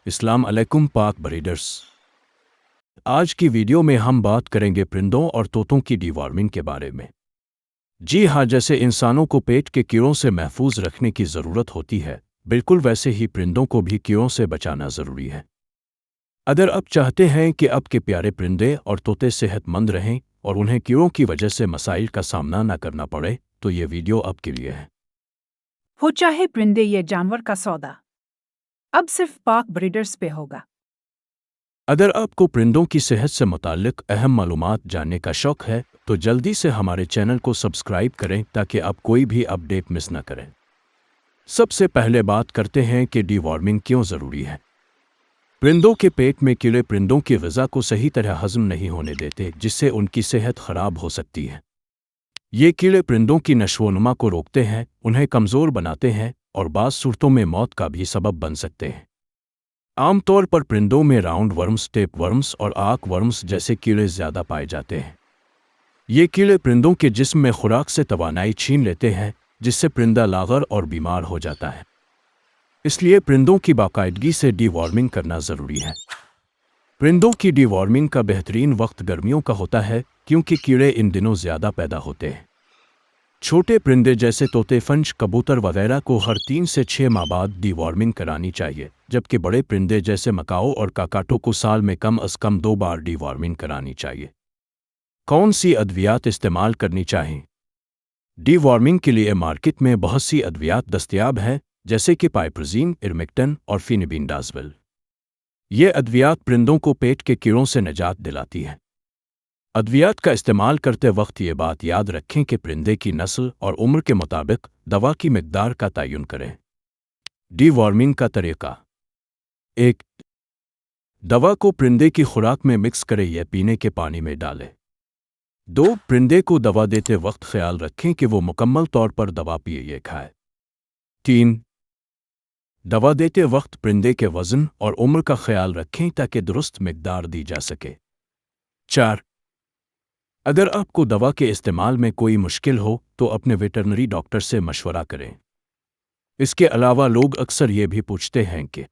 अस्सलाम अलैकुम पाक ब्रीडर्स। आज की वीडियो में हम बात करेंगे परिंदों और तोतों की डिवॉर्मिंग के बारे में। जी हाँ, जैसे इंसानों को पेट के कीड़ों से महफूज रखने की ज़रूरत होती है, बिल्कुल वैसे ही परिंदों को भी कीड़ों से बचाना ज़रूरी है। अगर आप चाहते हैं कि आपके प्यारे परिंदे और तोते सेहतमंद रहें और उन्हें कीड़ों की वजह से मसाइल का सामना न करना पड़े, तो ये वीडियो आपके लिए है। हो चाहे परिंदे या जानवर का सौदा अब सिर्फ पाक ब्रीडर्स पे होगा। अगर आपको परिंदों की सेहत से मुताल्लिक अहम मालूमात जानने का शौक है, तो जल्दी से हमारे चैनल को सब्सक्राइब करें ताकि आप कोई भी अपडेट मिस न करें। सबसे पहले बात करते हैं कि डिवॉर्मिंग क्यों ज़रूरी है। परिंदों के पेट में कीड़े परिंदों की ग़िज़ा को सही तरह हज़म नहीं होने देते, जिससे उनकी सेहत ख़राब हो सकती है। ये कीड़े परिंदों की नशोनुमा को रोकते हैं, उन्हें कमज़ोर बनाते हैं और बाज़ सूरतों में मौत का भी सबब बन सकते हैं। आमतौर पर परिंदों में राउंड वर्म्स, टेप वर्म्स और आर्क वर्म्स जैसे कीड़े ज़्यादा पाए जाते हैं। ये कीड़े परिंदों के जिस्म में खुराक से तवानाई छीन लेते हैं, जिससे परिंदा लाग़र और बीमार हो जाता है। इसलिए परिंदों की बाकायदगी से डिवॉर्मिंग करना ज़रूरी है। परिंदों की डिवॉर्मिंग का बेहतरीन वक्त गर्मियों का होता है, क्योंकि कीड़े इन दिनों ज़्यादा पैदा होते हैं। छोटे परिंदे जैसे तोते, फंच, कबूतर वगैरह को हर 3 से 6 माह बाद डिवॉर्मिंग करानी चाहिए, जबकि बड़े परिंदे जैसे मकाओ और काकाटो को साल में कम अज़ कम 2 बार डिवॉर्मिंग करानी चाहिए। कौन सी अद्वियात इस्तेमाल करनी चाहिए? डिवॉर्मिंग के लिए मार्केट में बहुत सी अद्वियात दस्तयाब हैं, जैसे कि पाइपरजीन, इरमेक्टन और फिनिबिंडाज़ोल। ये अद्वियात परिंदों को पेट के कीड़ों से निजात दिलाती है। अद्वियात का इस्तेमाल करते वक्त ये बात याद रखें कि परिंदे की नस्ल और उम्र के मुताबिक दवा की मिकदार का तयन करें। डिवॉर्मिंग का तरीका: 1. दवा को परिंदे की खुराक में मिक्स करें या पीने के पानी में डालें। 2. परिंदे को दवा देते वक्त ख्याल रखें कि वो मुकम्मल तौर पर दवा पिए या खाए। 3. दवा देते वक्त परिंदे के वज़न और उम्र का ख्याल रखें ताकि दुरुस्त मिकदार दी जा सके। 4. अगर आपको दवा के इस्तेमाल में कोई मुश्किल हो तो अपने वेटरनरी डॉक्टर से मशवरा करें। इसके अलावा लोग अक्सर ये भी पूछते हैं कि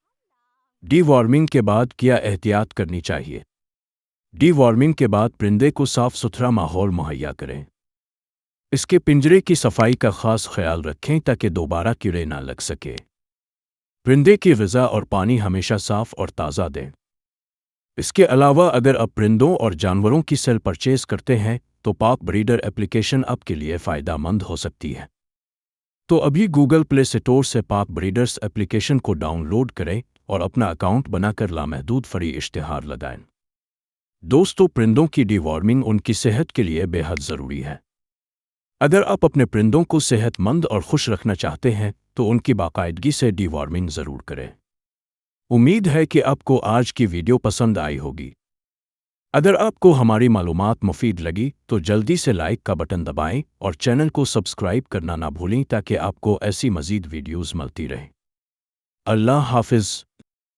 डिवॉर्मिंग के बाद क्या एहतियात करनी चाहिए। डिवॉर्मिंग के बाद परिंदे को साफ सुथरा माहौल मुहैया करें। इसके पिंजरे की सफाई का खास ख्याल रखें ताकि दोबारा कीड़े ना लग सके। परिंदे की ग़िज़ा और पानी हमेशा साफ और ताज़ा दें। इसके अलावा अगर आप परिंदों और जानवरों की सेल परचेज करते हैं तो पाक ब्रीडर एप्लीकेशन आपके लिए फ़ायदेमंद हो सकती है। तो अभी गूगल प्ले स्टोर से पाक ब्रीडर्स एप्लीकेशन को डाउनलोड करें और अपना अकाउंट बनाकर लामहदूद फ्री इश्तिहार लगाएं। दोस्तों, परिंदों की डिवॉर्मिंग उनकी सेहत के लिए बेहद ज़रूरी है। अगर आप अपने परिंदों को सेहतमंद और खुश रखना चाहते हैं तो उनकी बाकायदगी से डिवॉर्मिंग ज़रूर करें। उम्मीद है कि आपको आज की वीडियो पसंद आई होगी। अगर आपको हमारी मालूमात मुफीद लगी तो जल्दी से लाइक का बटन दबाएं और चैनल को सब्सक्राइब करना ना भूलें ताकि आपको ऐसी मज़ीद वीडियोज़ मिलती रहें। अल्लाह हाफ़िज़।